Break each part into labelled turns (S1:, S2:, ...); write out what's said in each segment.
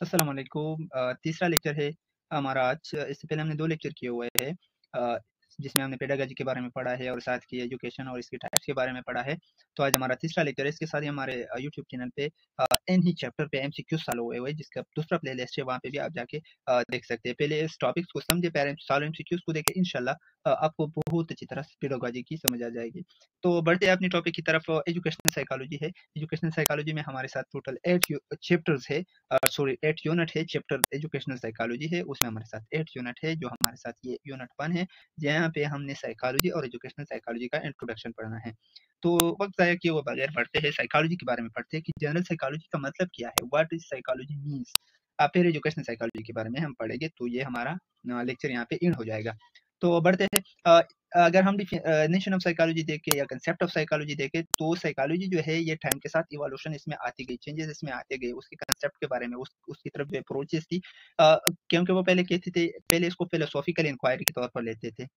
S1: अस्सलाम वालेकुम। तीसरा लेक्चर है हमारा आज। इससे पहले हमने 2 लेक्चर किए हुए हैं, अ, जिसमें हमने पेडागॉजी के बारे में पढ़ा है और साथ की एजुकेशन और इसके टाइप्स के बारे में पढ़ा है। तो आज हमारा तीसरा लेक्चर है। इसके साथ ही हमारे यूट्यूब चैनल पे इन्हीं चैप्टर पे एमसीक्यू सॉल्व हुए हुए हैं, जिसका दूसरा प्लेलिस्ट है, वहाँ पे भी आप जाके देख सकते हैं। पहले इस टॉपिक्स को समझे, फिर सॉल्व एमसीक्यूज़ को देखें। इंशाल्लाह आपको बहुत अच्छी तरह से पेडागॉजी की समझ आ जाएगी। तो बढ़ते हैं अपनी टॉपिक की तरफ। एजुकेशनल साइकोलॉजी है। एजुकेशनल साइकोलॉजी में हमारे साथ टोटल 8 चैप्टर्स है, सॉरी 8 यूनिट है। चैप्टर एजुकेशनल साइकोलॉजी है, उसमें हमारे साथ 8 यूनिट है। जो हमारे साथ ये यूनिट 1 है, जहाँ पे हमने साइकोलॉजी और एजुकेशनल साइकोलॉजी का इंट्रोडक्शन पढ़ना है। तो वक्त ज़ाया किए हुए बगैर बढ़ते हैं, साइकोलॉजी के बारे में पढ़ते हैं कि जनरल साइकोलॉजी का मतलब क्या है, व्हाट इज साइकोलॉजी मीन्स। फिर एजुकेशनल साइकोलॉजी के बारे में हम पढ़ेंगे। तो ये हमारा लेक्चर यहाँ पे एंड हो जाएगा। तो बढ़ते हैं। अगर हम डेफिनेशन ऑफ साइकोलॉजी देखें या कंसेप्ट ऑफ साइकोलॉजी देखें, तो साइकोलॉजी जो है ये टाइम के साथ इवोल्यूशन इसमें आती गई, चेंजेस इसमें आते गए। उसके कंसेप्ट के बारे में उसकी तरफ जो अप्रोचेस थी, क्योंकि वो पहले कहते थे, पहले इसको फिलोसॉफिकल इंक्वायरी के तौर पर लेते थे,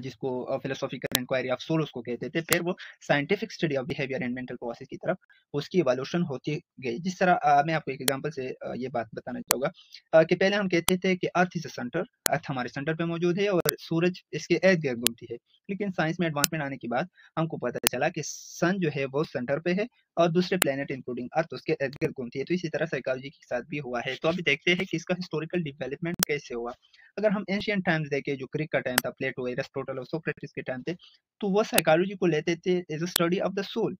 S1: जिसको फिलोसॉफिकल इंक्वायरी ऑफ सोल उसको कहते थे। फिर वो scientific study of behaviour and mental process की तरफ उसकी इवोल्यूशन होती गई। जिस तरह मैं आपको एक एग्जांपल से ये बात बताना चाहूँगा, कि पहले हम कहते थे कि अर्थ इज अ सेंटर, अर्थ हमारे सेंटर पे मौजूद है और सूरज इसके इर्द-गिर्द घूमती है। लेकिन साइंस में एडवांसमेंट आने के बाद हमको पता चला कि सन जो है वो सेंटर पे है और दूसरे प्लेनेट इंक्लूडिंग अर्थ उसके इर्द-गिर्द घूमती है। तो इसी तरह साइकोलॉजी के साथ भी हुआ है। तो अभी देखते हैं कि इसका हिस्टोरिकल डेवलपमेंट कैसे हुआ। अगर हम एंशिएंट टाइम्स देखें, जो ग्रीक का टाइम था, प्लेटो, एरिस्टोटल और सोक्रेटिस के टाइम थे, तो वो साइकोलॉजी को लेते थे as a study of the soul.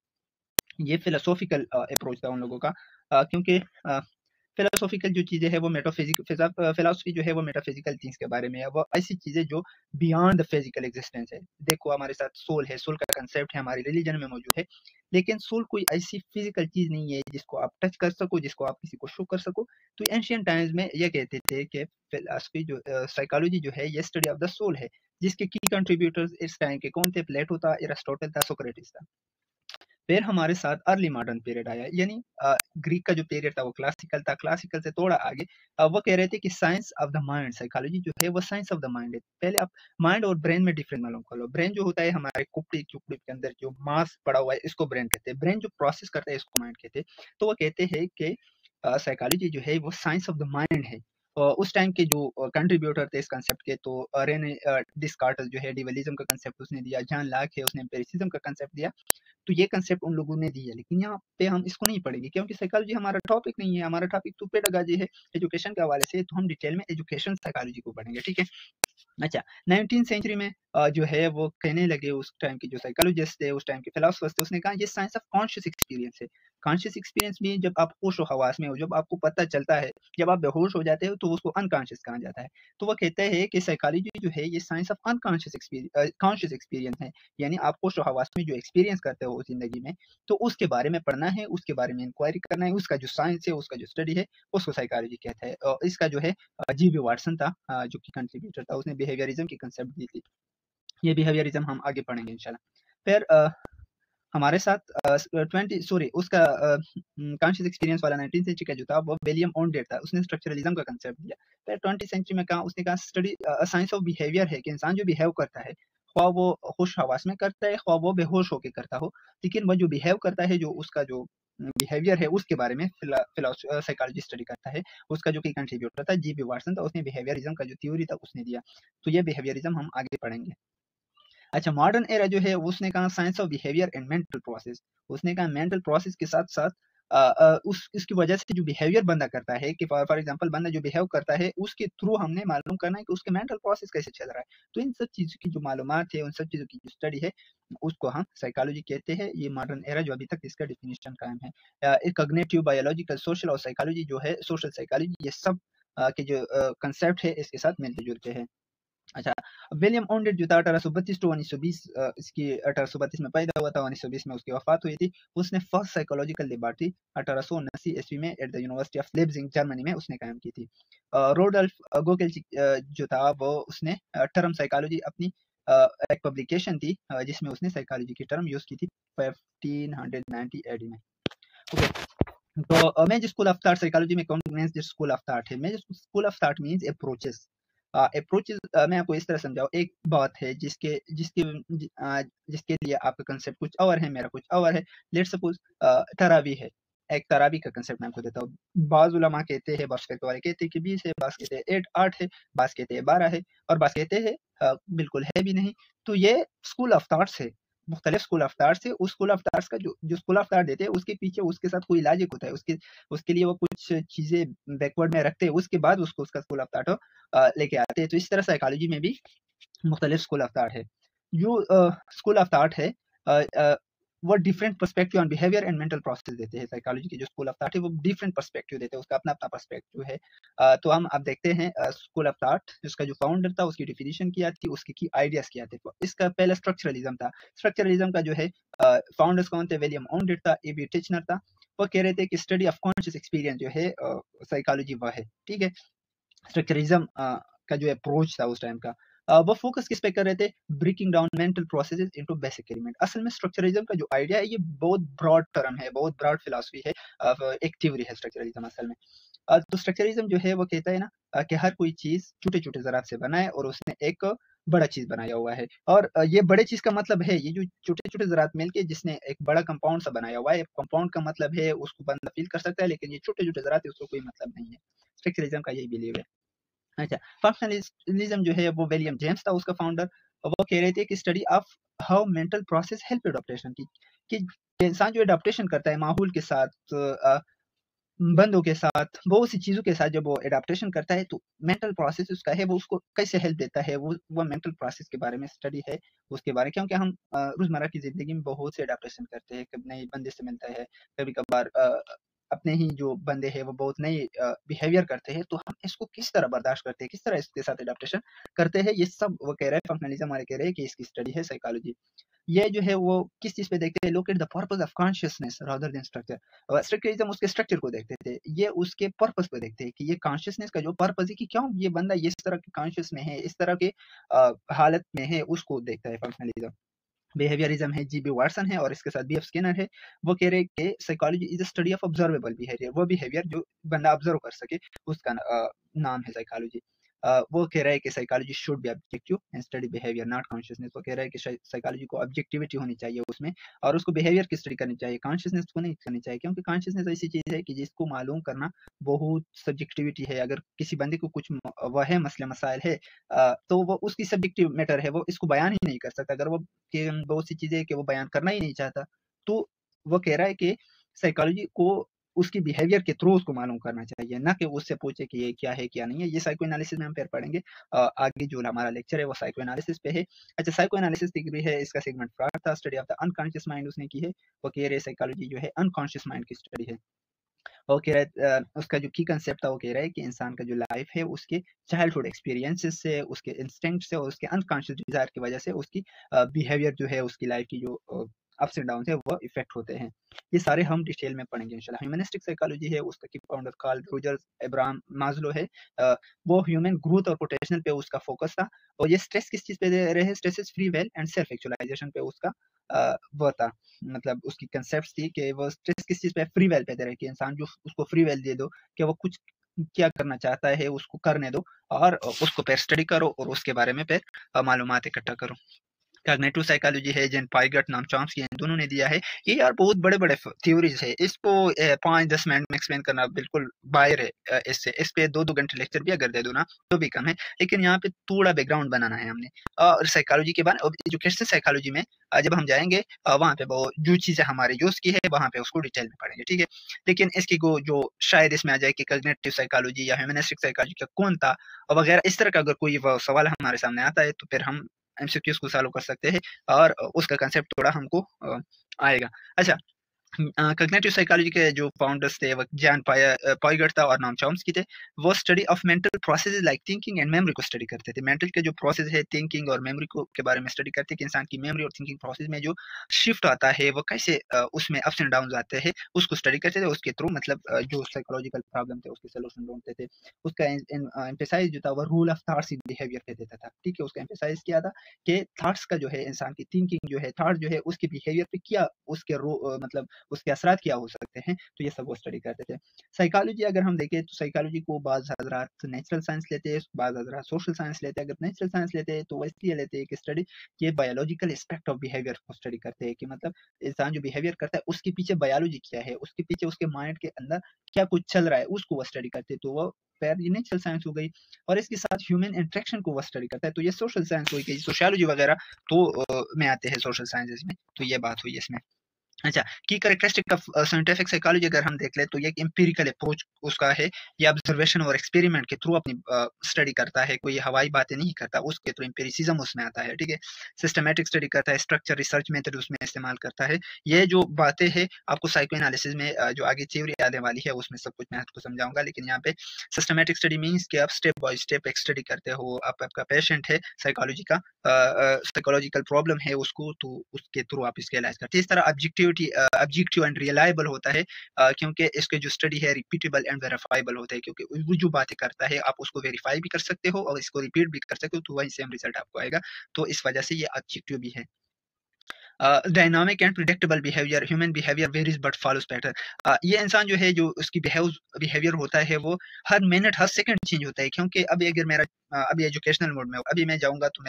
S1: ये फिलोसॉफिकल अप्रोच था उन लोगों का, क्योंकि फिलोसॉफिकल जो चीज़ें हैं वो फिलॉसफी जो है वो मेटाफिजिकल थिंग्स के बारे में है। वो ऐसी चीज़ें जो बियॉन्ड द फिजिकल एग्जिस्टेंस है। देखो हमारे साथ सोल है, सोल का कंसेप्ट है, हमारी रिलीजन में मौजूद है। लेकिन सोल कोई ऐसी फिजिकल चीज़ नहीं है जिसको आप टच कर सको, जिसको आप किसी को शो कर सको। तो एंशिएंट टाइम्स में ये कहते थे कि फिलॉसफी जो साइकोलॉजी जो है ये स्टडी ऑफ द सोल है, जिसके की कंट्रीब्यूटर्स इस टाइम के कौन थे? प्लेटो था, एरिस्टोटल था, सोक्रेटिस था। फिर हमारे साथ अर्ली मॉडर्न पीरियड आया, यानी ग्रीक का जो पीरियड था वो क्लासिकल था। क्लासिकल से थोड़ा आगे वो कह रहे थे कि science of the mind, psychology जो है वो साइंस ऑफ द माइंड है। पहले आप माइंड और ब्रेन में डिफरेंस मालूम कर लो। ब्रेन जो होता है हमारे कुपड़ी चुपड़ी के अंदर जो मांस पड़ा हुआ है, इसको ब्रेन कहते हैं। ब्रेन जो प्रोसेस करता है इसको माइंड कहते हैं। तो वो कहते हैं कि साइकोलॉजी जो है वो साइंस ऑफ द माइंड है। उस टाइम के जो कंट्रीब्यूटर थे इस कंसेप्ट के, तो रेने डिस्कार्टिस जो है डिविलिज्म का कंसेप्ट उसने दिया, जॉन लॉक है उसने एम्पिरिसिज्म का कंसेप्ट दिया। तो ये कंसेप्ट उन लोगों ने दी है, लेकिन यहाँ पे हम इसको नहीं पढ़ेंगे क्योंकि साइकोलॉजी हमारा टॉपिक नहीं है। हमारा टॉपिक तो पेडागॉजी है, एजुकेशन के हवाले से। तो हम डिटेल में एजुकेशन साइकोलॉजी को पढ़ेंगे, ठीक है। अच्छा, 19th सेंचुरी में जो है वो कहने लगे, उस टाइम के जो साइकोलॉजिस्ट थे, उस टाइम के फिलोसोफर्स थे, उसने कहा ये साइंस ऑफ कॉन्शियस एक्सपीरियंस है। कॉन्शियस एक्सपीरियंस में जब आप होश व हवास में हो, जब आपको पता चलता है, जब आप बेहोश हो जाते हो, तो उसको अनकॉन्शियस कहा जाता है। तो वो कहते हैं कि साइकोलॉजी जो है ये science of unconscious conscious experience है। यानी आप होश व हवास में जो एक्सपीरियंस करते हो जिंदगी में, तो उसके बारे में पढ़ना है, उसके बारे में इंक्वायरी करना है। उसका जो साइंस है, उसका जो स्टडी है, उसको साइकोलॉजी कहता है। इसका जो है जी.बी. वाटसन था, जो कि कंट्रीब्यूटर था, उसने बिहेवियरिज्म की कंसेप्ट दी थी। ये बिहेवियरिज्म हम आगे पढ़ेंगे इंशाल्लाह। फिर हमारे साथ 20 सॉरी उसका कॉन्शियस एक्सपीरियंस वाला 19th सेंचुरी का जो था वो विलियम ओनडेट था। उसने स्ट्रक्चरलिज्म का कंसेप्ट दिया। फिर 20th सेंचुरी में कहा, उसने कहा स्टडी साइंस ऑफ बिहेवियर है कि इंसान जो बिहेव करता है, ख्वाह वो होश हवास में करता है, ख्वाह वो बेहोश होके करता हो, लेकिन वो जो बिहेव करता है, जो उसका जो बिहेवियर है, उसके बारे में साइकोलॉजी स्टडी करता है। उसका जो कि कंट्रीब्यूटर था जी.बी. वाटसन था, उसने बिहेवियरिज्म का जो थ्योरी था उसने दिया। तो ये बिहेवियरिज्म हम आगे पढ़ेंगे। अच्छा, मॉडर्न एरा जो है उसने कहा science of behaviour and mental process. उसने कहा मेंटल प्रोसेस के साथ साथ उस इसकी वजह से जो बिहेवियर बंदा करता है, कि फॉर एग्जांपल बंदा जो बिहेव करता है, उसके थ्रू हमने मालूम करना है कि उसके मेंटल प्रोसेस कैसे चल रहा है। तो इन सब चीज़ों की जो मालूमात है, उन सब चीज़ों की जो स्टडी है, उसको हम साइकोलॉजी कहते हैं। ये मॉडर्न एरा जो अभी तक इसका डेफिनेशन कायम है। एक कॉग्निटिव, बायोलॉजिकल, सोशल और साइकोलॉजी जो है, सोशल साइकोलॉजी, ये सब के जो कंसेप्ट है इसके साथ मिलते जुलते हैं। अच्छा, विलियम ओनडेट जो था 1832 टू 1920, इसकी 1832 में पैदा हुआ था, 1920 में उसकी वफात हुई थी। उसने फर्स्ट साइकोलॉजिकल लेबोरेटरी 1879 ईस्वी में at the university of Leipzig Germany में उसने कायम की थी। रोडल्फ गोकेल्च जो था वो उसने टर्म साइकोलॉजी अपनी एक पब्लिकेशन थी, जिसमें उसने साइकोलॉजी की टर्म यूज की थी 1590 एडी में। ओके, तो major school of thought psychology में कौन मेजर स्कूल ऑफ थॉट है? Major school of thought means approaches. Approaches मैं आपको इस तरह समझाऊँ। एक बात है जिसके जिसके जिसके लिए आपका कंसेप्ट कुछ और है, मेरा कुछ और है। लेट्स सपोज तरावी है। एक तरावी का कंसेप्ट मैं आपको देता हूँ। बाज़ उलमा कहते हैं, बाज़ फ़िक़्ह वाले कहते हैं कि 20 है, बाज़ कहते हैं 8 है, बाज़ कहते हैं 12 है और बाज़ कहते हैं बिल्कुल है भी नहीं। तो ये स्कूल ऑफ थॉट्स है, मुख्तलिफ स्कूल ऑफ थॉट्स है। उस स्कूल ऑफ थॉट्स का जो स्कूल ऑफ थॉट देते हैं उसके पीछे उसके साथ कोई लॉजिक होता है। उसके लिए वो कुछ चीज़ें बैकवर्ड में रखते हैं, उसके बाद उसको उसका स्कूल ऑफ थॉट लेके आते हैं। तो इस तरह साइकोलॉजी में भी मुख्तलिफ स्कूल ऑफ थॉट है। जो स्कूल ऑफ थॉट है अ अ, वो different perspective on behaviour and mental process देते हैं। साइकोलॉजी के जो स्कूल ऑफ थॉट है वो डिफरेंट पर्सपेक्टिव देते हैं, उसका अपना-अपना पर्सपेक्टिव है। तो हम अब देखते हैं स्कूल ऑफ थॉट जिसका जो फाउंडर था उसकी डेफिनिशन क्या थी, उसके की आइडियाज़ क्या थे। इसका पहला स्ट्रक्चरलिज्म था। स्ट्रक्चरलिज्म का जो है फाउंडर्स कौन थे? विलियम ओनडेट था, ए.बी. टिचनर था। वो कह रहे थे कि स्टडी ऑफ कॉन्शियस एक्सपीरियंस जो है साइकोलॉजी वो है, ठीक है? स्ट्रक्चरिज्म का जो अप्रोच था उस टाइम का वो फोकस किस पे कर रहे थे? Breaking down mental processes into basic element. असल में स्ट्रक्चरिज्म का जो आइडिया है ये बहुत ब्रॉड टर्म है, बहुत ब्रॉड फिलॉसफी है, एक थ्योरी है स्ट्रक्चरिज्म असल में। तो स्ट्रक्चरिज्म जो है वो कहता है ना कि हर कोई चीज छोटे-छोटे ज़रात से बना है और उसने एक बड़ा चीज बनाया हुआ है। और ये बड़े चीज का मतलब है ये जो छोटे-छोटे ज़रात मिलके जिसने एक बड़ा कंपाउंड सा बनाया हुआ है। कंपाउंड का मतलब है उसको बंदा फील कर सकता है, लेकिन ये छोटे-छोटे ज़रात है उसको कोई मतलब नहीं है। स्ट्रक्चरिज्म का यही बिलीव है। अच्छा, फंक्शनलिज्म जो है वो विलियम जेम्स था उसका फाउंडर। वो कह रहे थे कि study of how mental process help adaptation की कि इंसान जो एडाप्टेशन करता है माहौल के साथ, बंदों के साथ, बहुत सी चीज़ों के साथ जब वो एडाप्टेशन करता है तो मेंटल प्रोसेस उसका है वो उसको कैसे हेल्प देता है, वो मेंटल प्रोसेस के बारे में स्टडी है उसके बारे में। क्योंकि हम रोज़मर्रा की ज़िंदगी में बहुत से एडाप्टेशन करते हैं, कभी नए बंदे से मिलता है, कभी-कभार अपने ही जो बंदे हैं वो बहुत नए बिहेवियर करते हैं, तो हम इसको किस तरह बर्दाश्त करते हैं, किस तरह इसके साथ एडाप्टेशन करते हैं, ये सब वो कह रहे हैं फंक्शनलिज़्म वाले कह रहे हैं कि इसकी स्टडी है साइकोलॉजी। ये जो है वो किस चीज़ पे देखते हैं? Look at the purpose of consciousness rather than structure. Structuralism उसके स्ट्रक्चर को देखते थे, ये उसके पर्पस को देखते हैं कि ये कॉन्शियसनेस का जो पर्पस है कि क्यों ये बंदा इस तरह के कॉन्शियस में है, इस तरह के हालत में है, उसको देखता है फंक्शनलिज्म। बिहेवियरिज्म है, जीबी वाटसन है और इसके साथ बीएफ स्किनर है। वो कह रहे हैं कि psychology is a study of observable behaviour. वो बिहेवियर जो बंदा ऑब्जर्व कर सके उसका नाम है साइकोलॉजी। वो कह रहा है कि psychology should be objective and study behaviour not consciousness. वो कह रहा है कि साइकोलॉजी को ऑब्जेक्टिविटी होनी चाहिए उसमें और उसको बिहेवियर की स्टडी करनी चाहिए, कॉन्शियसनेस को नहीं करनी चाहिए। क्योंकि कॉन्शियसनेस ऐसी चीज़ है कि जिसको मालूम करना बहुत सब्जेक्टिविटी है। अगर किसी बंदे को कुछ वह है मसले मसाइल है तो वो उसकी सब्जेक्टिव मैटर है, वो इसको बयान ही नहीं कर सकता। अगर वो कि बहुत सी चीज़ें कि वो बयान करना ही नहीं चाहता। तो वो कह रहा है कि साइकोलॉजी को उसकी बिहेवियर के थ्रू उसको मालूम करना चाहिए, ना कि उससे पूछे कि ये क्या है, क्या नहीं है। ये साइको एनालिसिस में हम फिर पढ़ेंगे। आगे जो हमारा लेक्चर है वो साइको एनालिसिस पे है। अच्छा, साइको एनालिसिस डिग्री है, इसका सेगमेंट फ्रॉड था, study of the unconscious mind उसने की है। वो कह रहे साइकोलॉजी जो है अनकॉन्शियस माइंड की स्टडी है। वो कह रहा है उसका जो की कांसेप्ट था वो कह रहा है कि इंसान का जो लाइफ है उसके चाइल्डहुड एक्सपीरियंसेस से, उसके इंस्टिंक्ट से और उसके अनकॉन्शियस डिजायर की वजह से उसकी बिहेवियर जो है उसकी लाइफ की जो अप्स एंड डाउन है वो इफेक्ट होते हैं। ये सारे हम डिटेल में पढ़ेंगे इंशाल्लाह। ह्यूमनिस्टिक साइकोलॉजी है, उसका की founder Carl Rogers Abraham Maslow है। वो ह्यूमन ग्रोथ और पोटेंशियल पे उसका फोकस था। और ये स्ट्रेस किस चीज पे दे रहे हैं? Stress is free will and self actualization पे उसका वो था। मतलब उसकी कंसेप्ट थी कि वो स्ट्रेस किस चीज़ पे फ्री विल पे दे रहे हैं कि इंसान जो उसको फ्री विल दे दो कि वो कुछ क्या करना चाहता है उसको करने दो और उसको फिर स्टडी करो और उसके बारे में फिर मालूमात इकट्ठा करो। कॉग्निटिव साइकोलॉजी है, जेन पाइगट नाम चॉम्स्की इन दोनों ने दिया है। ये यार बहुत बड़े-बड़े थ्योरीज है। इसको 5-10 मिनट में एक्सप्लेन करना बिल्कुल बाहर है इससे। इस पे 2-2 घंटे लेक्चर भी अगर दे दो ना तो भी कम है। लेकिन यहाँ पे थोड़ा बैकग्राउंड बनाना है हमने। और साइकोलॉजी के बाद अब एजुकेशनल साइकोलॉजी में जब हम जाएँगे वहाँ पे वो जो चीज़ें हमारी यूज़ की है वहाँ पे उसको डिटेल में पढ़ेंगे, ठीक है? लेकिन इसकी को जो शायद इसमें आ जाए कि कॉग्निटिव साइकोलॉजी या ह्यूमनिस्टिक साइकोलॉजी का कौन था वगैरह इस तरह का अगर कोई व सवाल हमारे सामने आता है तो फिर हम एमसीक्यूज़ को सॉल्व कर सकते हैं और उसका कांसेप्ट थोड़ा हमको आएगा। अच्छा, कॉग्निटिव साइकोलॉजी के जो फाउंडर्स थे वो जॉन पॉइगट था और नोम चॉम्स्की थे। वो study of mental processes like thinking and memory को स्टडी करते थे। मेंटल के जो प्रोसेस है थिंकिंग और मेमोरी को के बारे में स्टडी करते हैं कि इंसान की मेमोरी और थिंकिंग प्रोसेस में जो शिफ्ट आता है वो कैसे उसमें अप्स एंड डाउन्स आते हैं उसको स्टडी करते थे। उसके थ्रू मतलब जो साइकोलॉजिकल प्रॉब्लम थे उसके सॉल्यूशन ढूंढते थे। उसका एम्फेसाइज जो था वो rule of thoughts in behaviour पे देता था, ठीक है? उसका एम्फेसाइज किया था कि थॉट्स का जो है इंसान की थिंकिंग जो है थॉट जो है उसके बिहेवियर पे क्या उसके मतलब उसके असरात क्या हो सकते हैं, तो ये सब वो स्टडी करते थे। साइकोलॉजी अगर हम देखें तो साइकोलॉजी को बाज़ हज़रात नेचुरल साइंस लेते हैं, बाज़ हज़रात सोशल साइंस लेते हैं। अगर नेचुरल साइंस लेते हैं तो वो इसलिए लेते हैं कि स्टडी ये बायोलॉजिकल एस्पेक्ट ऑफ बिहेवियर को स्टडी करते हैं कि मतलब इंसान जो बिहेवियर करता है उसके पीछे बायोलॉजी क्या है, उसके पीछे उसके माइंड के अंदर क्या कुछ चल रहा है, उसको वो स्टडी करते हैं। तो वो पैर ये नेचुरल साइंस हो गई और इसके साथ ह्यूमन इंटरेक्शन को वो स्टडी करता है, तो ये सोशल साइंस हो गई। सोशियोलॉजी वगैरह तो में आते हैं सोशल साइंसेज में, तो ये बात हुई इसमें। अच्छा, की कैरेक्टरिस्टिक ऑफ साइंटिफिक साइकोलॉजी अगर हम देख लें तो ये एक एम्पिरिकल अप्रोच उसका है, ये ऑब्जर्वेशन और एक्सपेरिमेंट के थ्रू अपनी स्टडी करता है, कोई हवाई बातें नहीं करता, उसके थ्रू एम्पिरिसिज्म उसमें आता है, ठीक है। सिस्टमैटिक स्टडी करता है, स्ट्रक्चर रिसर्च मेथड उसमें इस्तेमाल करता है। ये जो बातें हैं आपको साइको एनालिसिस में जो आगे थ्योरी आने वाली है उसमें सब कुछ मैं आपको समझाऊंगा, लेकिन यहाँ पे सिस्टमैटिक स्टडी मीन्स कि आप स्टेप बाय स्टेप एक स्टडी करते हो। आपका पेशेंट है साइकोलॉजी का, साइकोलॉजिकल प्रॉब्लम है उसको, तो उसके थ्रू आप इसके इलाज करते हैं। इस तरह ऑब्जेक्टिव एंड रिलायबल होता है, क्योंकि इसके जो स्टडी है रिपीटेबल एंड वेरीफाइबल होता है, क्योंकि वो जो बातें करता है आप उसको वेरीफाई भी कर सकते हो और इसको रिपीट भी कर सकते हो, तो वही सेम रिजल्ट आपको आएगा। तो इस वजह से ये ऑब्जेक्टिव भी है। Dynamic and predictable behaviour, human behaviour varies but follows pattern. ये इंसान जो है, जो उसकी बिहेवियर होता है वो हर मिनट हर सेकंड चेंज होता है, क्योंकि अभी अगर मेरा अभी एजुकेशनल मोड में हो, अभी मैं जाऊंगा तो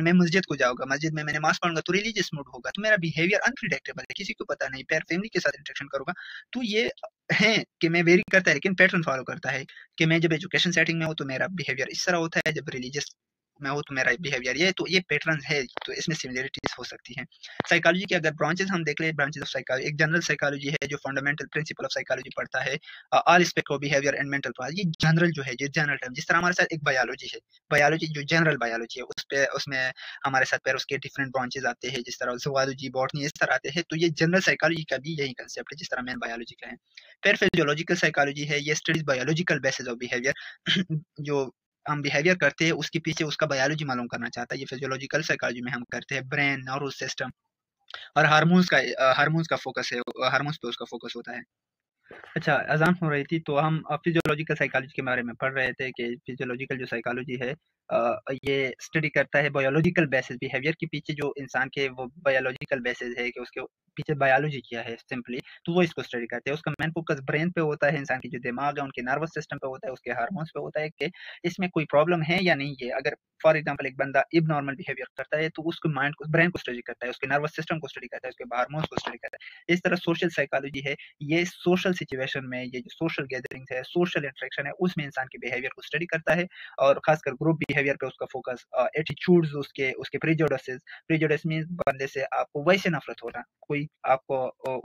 S1: मैं मस्जिद को जाऊंगा, मस्जिद में मैंने नमाज पढ़ूंगा तो रिलीजियस मूड होगा, तो मेरा बिहेवियर अनप्रिडिक्टेबल है, किसी को पता नहीं। फिर फैमिली के साथ इंटरेक्शन करूंगा तो ये है कि मैं वेरी करता है, लेकिन पैटर्न फॉलो करता है कि मैं जब एजुकेशन सेटिंग में हूँ तो मेरा बिहेवियर इस तरह होता है, जब रिलीजियस मैं हूँ तो मेरा बिहेवियर ये, तो ये पैटर्न है, तो इसमें सिमिलरिटीज हो सकती है। साइकोलॉजी के अगर ब्रांचेस हम देख ले, ब्रांचेस ऑफ साइकोलॉजी, एक जनरल साइकोलॉजी है जो फंडामेंटल प्रिंसिपल ऑफ साइकोलॉजी पढ़ता है, all aspect of behaviour and mental process. ये जनरल जो है, ये जनरल टर्म, जिस तरह हमारे साथ एक बायोलॉजी है, बायोलॉजी जो जनरल बायोलॉजी है उसमें हमारे साथ फिर उसके डिफरेंट ब्रांचेस आते हैं, जिस तरह जूलॉजी, बॉटनी, इस तरह आते हैं। तो ये जनरल साइकोलॉजी का भी यही कंसेप्ट है, जिस तरह मेन बायोलॉजी का है। फिर फिजियोलॉजिकल साइकोलॉजी है, ये studies biological basis of behaviour जो हम बिहेवियर करते हैं उसके पीछे उसका बायोलॉजी मालूम करना चाहता है, ये फिजियोलॉजिकल साइकोलॉजी में हम करते हैं। ब्रेन, नर्वस सिस्टम और हार्मोन्स का फोकस है, हार्मोन्स पे उसका फोकस होता है। अच्छा, अज़ान हो रही थी तो हम फिजियोलॉजिकल साइकोलॉजी के बारे में पढ़ रहे थे कि फिजियोलॉजिकल जो साइकोलॉजी है ये स्टडी करता है बायोलॉजिकल बेसिस, बिहेवियर के पीछे जो इंसान के वो बायोलॉजिकल बेसिस है कि उसके पीछे बायोलॉजी क्या है सिंपली, तो वो इसको स्टडी करते हैं। उसका मेन फोकस ब्रेन पे होता है, इंसान की जो दिमाग है उनके नर्वस सिस्टम पे होता है, उसके हार्मोन्स पे होता है कि इसमें कोई प्रॉब्लम है या नहीं है। अगर फॉर एग्जाम्पल एक बंदा इबनॉर्मल बिहेवियर करता है तो उसको माइंड को, ब्रेन को स्टडी करता है, उसके नर्वस सिस्टम को स्टडी करता है, उसके हार्मोन्स को स्टडी करता है। इस तरह सोशल साइकोलॉजी है, ये सोशल सिचुएशन में, ये जो सोशल गैदरिंग्स है, सोशल इंटरेक्शन है, उसमें इंसान के बिहेवियर को स्टडी करता है और खासकर ग्रुप बिहेवियर पे उसका फोकस, एटीट्यूड्स उसके उसके प्रेजुडिस मींस बंदे से आपको वैसे नफरत हो रहा, कोई आपको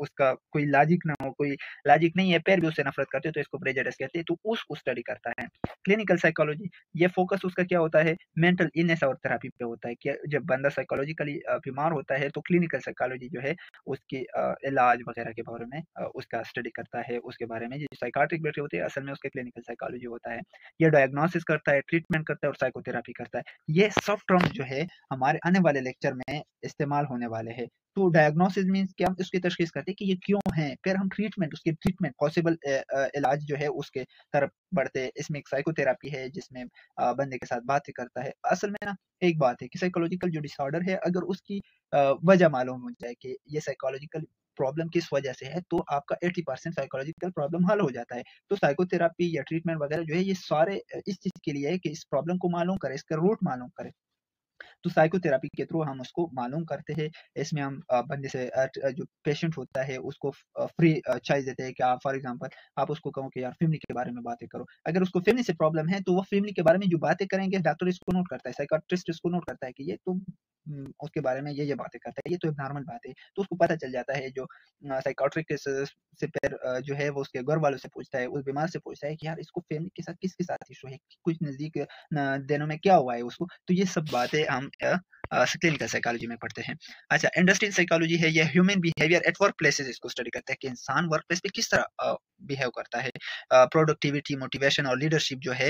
S1: उसका कोई लॉजिक ना हो, कोई लॉजिक नहीं है फिर भी उससे नफरत करते हो, तो इसको प्रेजुडिस कहते हैं, तो उसको स्टडी करता है। क्लिनिकल साइकोलॉजी, ये फोकस उसका क्या होता है, मेंटल इलनेस और थेरेपी पे होता है कि जब बंदा साइकोलॉजिकली बीमार होता है तो क्लिनिकल साइकोलॉजी जो है उसकी इलाज वगैरह के बारे में उसका स्टडी करता है, उसके बारे में। जो साइकाट्रिक बैठे होते हैं असल में उसके क्लिनिकल साइकोलॉजी होता है। ये डायग्नोसिस करता है, ट्रीटमेंट करता है और साइकोथेरेपी करता है। ये सब टर्म जो है हमारे आने वाले लेक्चर में इस्तेमाल होने वाले हैं। तो डायग्नोसिस मीन्स कि हम उसकी तशखीस करते हैं कि ये क्यों है, फिर हम ट्रीटमेंट, उसकी ट्रीटमेंट पॉसिबल इलाज जो है उसके तरफ बढ़ते हैं। इसमें एक साइकोथेरेपी है जिसमें बंदे के साथ बातें करता है। असल में ना एक बात है कि साइकोलॉजिकल जो डिसऑर्डर है, अगर उसकी वजह मालूम हो जाए कि ये साइकोलॉजिकल प्रॉब्लम किस वजह से है, तो आपका 80% साइकोलॉजिकल प्रॉब्लम हल हो जाता है। तो साइकोथेरेपी या ट्रीटमेंट वगैरह जो है ये सारे इस चीज़ के लिए है कि इस प्रॉब्लम को मालूम करें, इसका रूट मालूम करें। तो साइकोथेरेपी के थ्रू हम उसको मालूम करते हैं। इसमें हम बंदे से जो पेशेंट होता है उसको फ्री चॉइस देते हैं कि आप फॉर एग्जांपल आप उसको कहो कि यार फैमिली के बारे में बातें करो। अगर उसको फैमिली से प्रॉब्लम है तो वो फैमिली के बारे में जो बातें करेंगे डॉक्टर इसको नोट करता है, साइकियाट्रिस्ट इसको नोट करता है कि ये तो उसके बारे में ये बातें करता है, ये तो एक नॉर्मल बात है। तो उसको पता चल जाता है, जो साइकियाट्रिस्ट से फिर जो है वो उसके घर वालों से पूछता है, उस बीमार से पूछता है कि यार इसको फैमिली के साथ किसके साथ इशू है, कुछ नज़दीक दिनों में क्या हुआ है उसको। तो ये सब बातें हम क्लिनिकल साइकोलॉजी में पढ़ते हैं। अच्छा, इंडस्ट्रियल साइकोलॉजी है, ये human behaviour at work places इसको स्टडी करता है कि इंसान वर्क प्लेस पे किस तरह बिहेव करता है। प्रोडक्टिविटी, मोटिवेशन और लीडरशिप जो है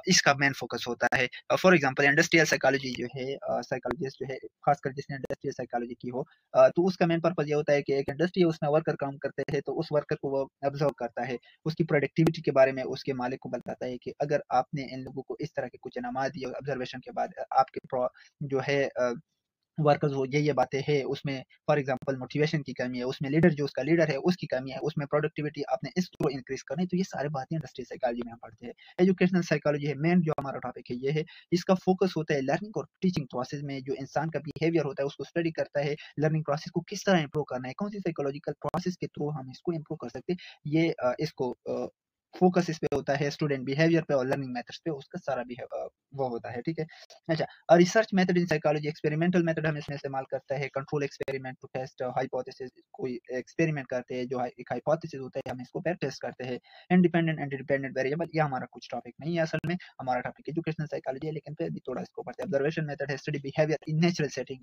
S1: इसका मेन फोकस होता है। फॉर एग्जांपल इंडस्ट्रियल साइकोलॉजी जो है, साइकोलॉजिस्ट जो है खासकर जिसने इंडस्ट्रियल साइकोलॉजी की हो, तो उसका मेन पर्पज ये होता है कि एक इंडस्ट्री है उसमें वर्कर काम करते हैं, तो उस वर्कर को वो ऑब्जर्व करता है, उसकी प्रोडक्टिविटी के बारे में उसके मालिक को बताता है कि अगर आपने इन लोगों को इस तरह के कुछ इनामात दिए ऑब्जर्वेशन के बाद, आपके जो है वर्कर्स वो ये बातें हैं, उसमें फॉर एग्जांपल मोटिवेशन की कमी है, उसमें लीडर जो उसका लीडर है उसकी कमी है, उसमें प्रोडक्टिविटी आपने इसको इंक्रीज करनी है, तो ये सारी बातें इंडस्ट्री साइकोलॉजी में हम पढ़ते हैं। एजुकेशनल साइकोलॉजी है, मेन जो हमारा टॉपिक है ये है, इसका फोकस होता है लर्निंग और टीचिंग प्रोसेस में, जो इंसान का बिहेवियर होता है उसको स्टडी करता है, लर्निंग प्रोसेस को किस तरह इंप्रूव करना है, कौन सी साइकोलॉजिकल प्रोसेस के थ्रू हम इसको इंप्रूव कर सकते हैं, ये इसको फोकस इस पे होता है स्टूडेंट बिहेवियर पे और लर्निंग मेथड्स पे, उसका सारा वो होता है, ठीक है। अच्छा, research method in psychology, experimental method हम इसमें इस्तेमाल करते हैं, control experiment to test hypothesis, कोई एक्सपेरिमेंट करते हैं, जो एक हाइपोथेसिस होता है हम इसको पे टेस्ट करते हैं। इंडिपेंडेंट एंड डिपेंडेंट वेरिएबल, ये हमारा कुछ टॉपिक नहीं है असल में, हमारा टॉपिक एजुकेशनल साइकोलॉजी है, लेकिन फिर भी थोड़ा इसको पढ़ते हैं। ऑब्जर्वेशन मेथड है, study behaviour in natural setting,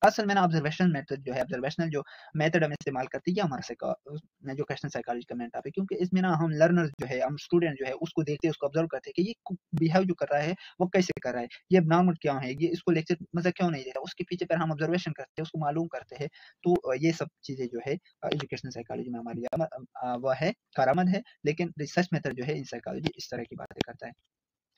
S1: असल में ना ऑब्जर्वेशनल मेथड जो है, ऑब्जर्वेशनल जो मेथड हम इस्तेमाल करते हैं, ये हमारा एजुकेशनल साइकोलॉजी का मेन टॉपिक, क्योंकि इसमें ना हम लर्नर जो है, हम स्टूडेंट जो है उसको देखते हैं, उसको ऑब्जर्व करते हैं कि ये बिहेव जो कर रहा है वो कैसे कर रहा है, ये नाम क्या है, ये इसको लेक्चर मजा क्यों नहीं दे रहा, उसके पीछे पर हम ऑब्जर्वेशन करते हैं, उसको मालूम करते हैं। तो ये सब चीजें जो है एजुकेशनल साइकोलॉजी में हमारी वह है, कारआमद है, लेकिन रिसर्च मेथड जो है इन साइकोलॉजी इस तरह की बातें करता है।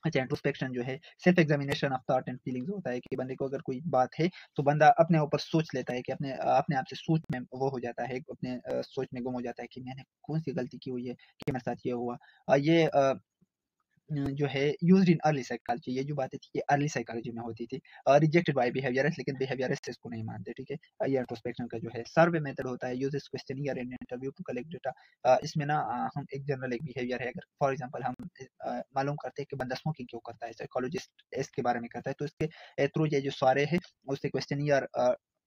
S1: अच्छा, इंट्रोस्पेक्शन जो है self examination of thought and feelings होता है, कि बंदे को अगर कोई बात है तो बंदा अपने ऊपर सोच लेता है, कि अपने अपने आप से सोच में वो हो जाता है, अपने सोच में गुम हो जाता है कि मैंने कौन सी गलती की हुई है कि मेरे साथ ये हुआ। ये जो है यूज्ड इन अर्ली साइकोलॉजी, ये जो बातें थी ये अर्ली साइकोलॉजी में होती थी, रिजेक्टेड बाय बिहेवियरिस्ट, लेकिन बिहेवियरिस्ट इसको नहीं मानते, ठीक है। ये इंट्रोस्पेक्शन का जो है सर्वे मेथड होता है, uses questionnaire and interview to collect data. इसमें ना हम एक जनरल एक बिहेवियर है, अगर फॉर एग्जांपल हम मालूम करते हैं कि बंदा स्मोकिंग क्यों करता है, साइकोलॉजिस्ट इसके बारे में करता है, तो इसके थ्रू ये जो सारे है उससे क्वेश्चनियर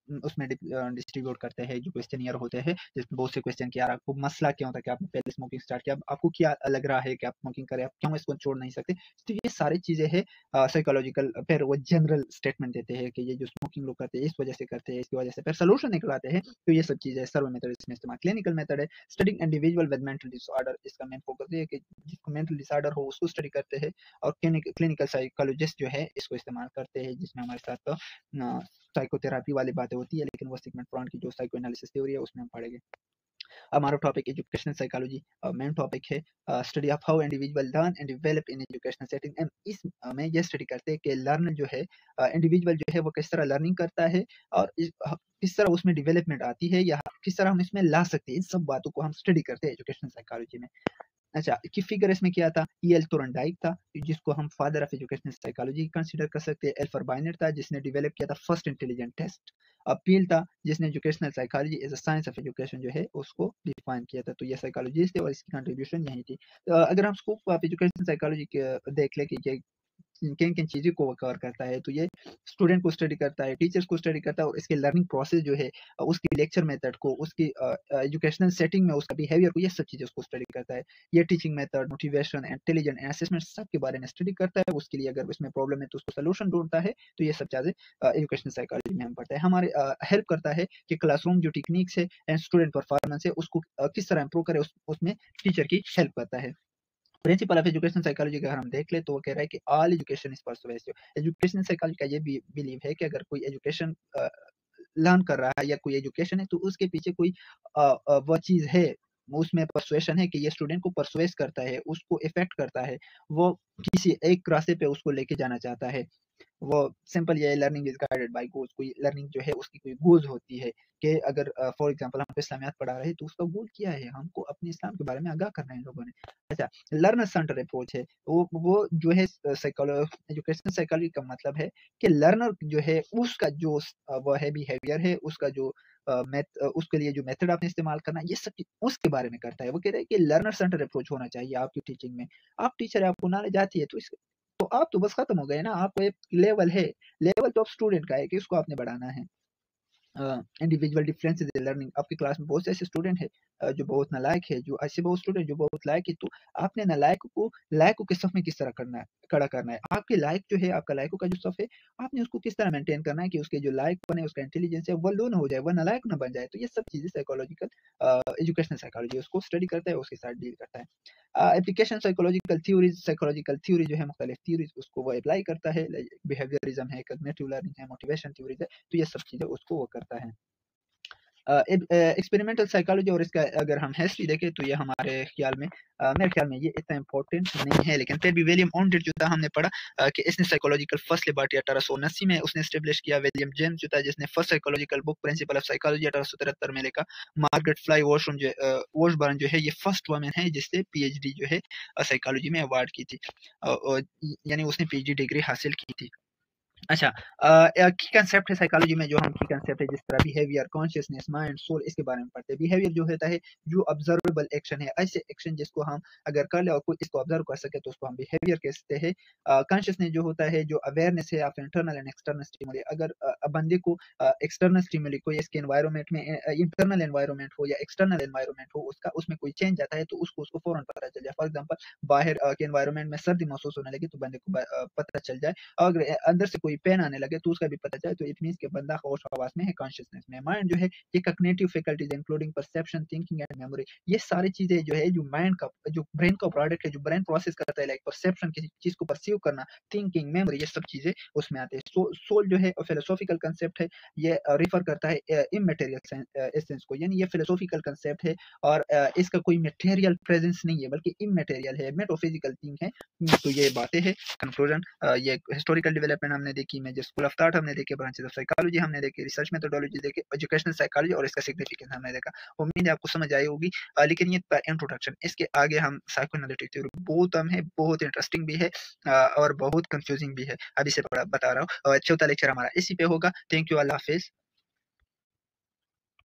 S1: उसमें डिस्ट्रीब्यूट करते हैं, जो क्वेश्चनियर होते हैं, जिसमें बहुत से क्वेश्चन कि यार आपको मसला क्या होता है कि आपने पहले स्मोकिंग स्टार्ट किया, अब आपको क्या लग रहा है कि आप स्मोकिंग करें, आप क्यों इसको छोड़ नहीं सकते, तो ये सारी चीजें हैं साइकोलॉजिकल। फिर वो जनरल स्टेटमेंट देते हैं कि ये जो स्मोकिंग लोग करते हैं इस वजह से करते हैं, इसकी वजह से फिर सोल्यूशन निकलाते हैं, तो ये सब चीजें सर्व मेथड इसमें इस्तेमाल। क्लिनिकल मेथड है, studying individual with mental disorder, इसका मेन फोकस है कि जिसको मेंटल डिसऑर्डर हो उसको स्टडी करते हैं, और क्लिनिकल साइकोलॉजिस्ट जो है इसको इस्तेमाल करते हैं, जिसमें हमारे साथ साइकोथेरेपी वाली बातें होती है, लेकिन वो सिगमंड फ्रॉइड की जो साइको एनालिसिस थ्योरी है उसमें हम पढ़ेंगे। हमारा topic educational psychology main topic है, study of how individual learn and develop in educational setting, and इस में ये स्टडी करते हैं कि लर्न जो है इंडिविजुअल जो है वो किस तरह लर्निंग करता है, और किस तरह उसमें डेवलपमेंट आती है, या किस तरह हम इसमें ला सकते हैं, इन सब बातों को हम स्टडी करते हैं एजुकेशनल साइकोलॉजी में। अच्छा, की फिगर इसमें क्या था, ईएल थोर्नडाइक था, जिसको हम father of educational psychology consider कर सकते हैं। एल्फर बाइनेट था, जिसने डेवलप किया था फर्स्ट इंटेलिजेंट टेस्ट। अपील था, जिसने educational psychology as a science of education जो है उसको डिफाइन किया था। तो ये साइकोलॉजिस्ट थे और इसकी कंट्रीब्यूशन यही थी। अगर हम स्कोप ऑफ एजुकेशनल साइकोलॉजी देख ले कि ये किन-किन चीज़ों को वो कवर करता है, तो ये स्टूडेंट को स्टडी करता है, टीचर्स को स्टडी करता है, और इसके लर्निंग प्रोसेस जो है उसकी लेक्चर मेथड को, उसकी एजुकेशनल सेटिंग में उसका बिहेवियर को, ये सब चीज़ें उसको स्टडी करता है। ये teaching method, motivation, intelligent and assessment सब के बारे में स्टडी करता है। उसके लिए अगर उसमें प्रॉब्लम है तो उसको सॉल्यूशन ढूँढता है। तो ये सब चीज़ें एजुकेशनल साइकोलॉजी में हम पढ़ते हैं। हमारे हेल्प करता है कि क्लासरूम जो टेक्निक्स है एंड स्टूडेंट परफॉर्मेंस है उसको किस तरह इम्प्रूव करें, उसमें टीचर की हेल्प करता है। प्रिंसिपल ऑफ एजुकेशन साइकोलॉजी का अगर हम देख ले तो वो कह रहा है कि all education is persuasive. Education psychology का ये भी बिलीव है कि अगर कोई एजुकेशन लर्न कर रहा है या कोई एजुकेशन है तो उसके पीछे कोई वो चीज है, उसमें परसुएशन है कि ये स्टूडेंट को परसुएस करता है, उसको इफेक्ट करता है, वो किसी एक रास्ते पे उसको लेके जाना चाहता है। वो सिंपल ये learning is guided by goals, कोई लर्निंग जो है उसकी कोई गोल्स होती है, कि अगर फॉर एग्जांपल हमको इस्लामियात पढ़ा रहे हैं तो उसका गोल क्या है, हमको अपने इस्लाम के बारे में आगाह करना है इन लोगों ने। अच्छा, लर्नर सेंटर अप्रोच है, वो जो है एजुकेशन साइकोलॉजी का मतलब है कि लर्नर जो है उसका जो वो है बिहेवियर है, उसका जो उसके लिए जो मेथड आपने इस्तेमाल करना है, ये सब उसके बारे में करता है। वो कहता है कि लर्नर सेंटर अप्रोच होना चाहिए आपकी टीचिंग में। आप टीचर है, आपको नॉलेज आती है, तो आप तो बस खत्म हो गए ना, आपको एक लेवल है, लेवल तो आप स्टूडेंट का है कि उसको आपने बढ़ाना है। इंडिविजुअल डिफरेंसेस इन लर्निंग, आपकी क्लास में बहुत से ऐसे स्टूडेंट है जो बहुत नालायक है, जो ऐसे बहुत स्टूडेंट जो बहुत लायक है, तो आपने लायकों के सफ में किस तरह करना है, खड़ा करना है। आपके लायक जो है, आपका लायकों का जो सफ है, आपने उसको किस तरह मेंटेन करना है कि उसके जो लायक बने, उसका इंटेलिजेंस है वो लो ना हो जाए, वो नालायक ना बन जाए। तो ये सब चीजें साइकोलॉजिकल एजुकेशनल साइकोलॉजी उसको स्टडी करता है, उसके साथ डील करता है। एप्लीकेशन साइकोलॉजिकल थ्योरी जो है, मुख्तलिफ थ्योरीज उसको वो अप्लाई करता है, बिहेवियरिज्म है, कॉग्निटिव लर्निंग है, मोटिवेशन थ्योरीज है, तो ये सब चीजें उसको वो करता है। एक्सपेरिमेंटल साइकोलॉजी और इसका अगर हम हिस्ट्री देखें तो ये मेरे ख्याल में ये इतना इम्पोर्टेंट नहीं है, लेकिन फिर भी विलियम ऑन्डेट जो था हमने पढ़ा कि इसने साइकोलॉजिकल फर्स्ट लेबॉरेटरी 1879 में उसने एस्टेब्लिश किया। विलियम जेम्स जो था जिसने first psychological book principle of psychology 1873 में लिखा। मार्गरेट फ्लाई वॉशबर्न जो है ये फर्स्ट वुमेन है जिससे पीएचडी जो है साइकोलॉजी में अवार्ड की थी, यानी उसने पीएचडी डिग्री हासिल की थी। अच्छा, की कंसेप्ट है साइकोलॉजी में, जो हम की कंसेप्ट है जिस तरह बिहेवियर, कॉन्शियसनेस, माइंड, सोल, इसके बारे में पढ़ते हैं। बिहेवियर जो होता है जो ऑब्जर्वेबल एक्शन है, ऐसे एक्शन जिसको हम अगर कर ले और कोई इसको ऑब्जर्व कर सके तो उसको हम बिहेवियर कहते हैं। कॉन्शियसनेस जो होता है जो अवेयरनेस है of internal and external stimuli. अगर बंदे को एक्सटर्नल स्टिमुली कोई इसके एनवायरनमेंट में इंटरनल एनवायरनमेंट हो या एक्सटर्नल एनवायरनमेंट हो उसका उसमें कोई चेंज आता है तो उसको फौरन पता चल जाए। फॉर एग्जाम्पल बाहर के एनवायरनमेंट में सर्दी महसूस होने लगी तो बंदे को पता चल जाए। अगर अंदर से कोई पेन आने लगे तो उसका भी पता चले, तो इट मींस कि बंदा होश हवास में है, कॉन्शियसनेस में। माइंड जो है ये cognitive faculties including perception, thinking and memory, ये सारी चीजें जो है जो माइंड का जो ब्रेन का प्रोडक्ट है, जो ब्रेन प्रोसेस करता है, लाइक परसेप्शन, किसी चीज को परसीव करना, थिंकिंग, मेमोरी, ये सब चीजें उसमें आते हैं। सोल जो है फिलोसॉफिकल कंसेप्ट है, ये रेफर करता है इमैटेरियल एसेंस को, यानी ये फिलोसॉफिकल कंसेप्ट है और इसका कोई मटेरियल प्रेजेंस नहीं है बल्कि इमैटेरियल है, मेटाफिजिकल थिंग है। तो ये बातें हैं। कंक्लूजन, ये हिस्टोरिकल डेवलपमेंट हमने देखी, मेजर स्कूल ऑफ थॉट हमने देखे, ब्रांचेस ऑफ साइकोलॉजी हमने देखे, रिसर्च मेथोडोलॉजी देखे, एजुकेशनल साइकोलॉजी और इसका सिग्निफिकेंस हमने देखा। उम्मीद है आपको समझ आई होगी, लेकिन ये इंट्रोडक्शन, इसके आगे हम साइकोएनालिटिक थ्योरी बहुत है, बहुत इंटरेस्टिंग भी है और बहुत कंफ्यूजिंग भी है। अभी से बता रहा हूँ। चौथा लेक्चर हमारा इसी पे होगा। Thank you, Allah Hafiz.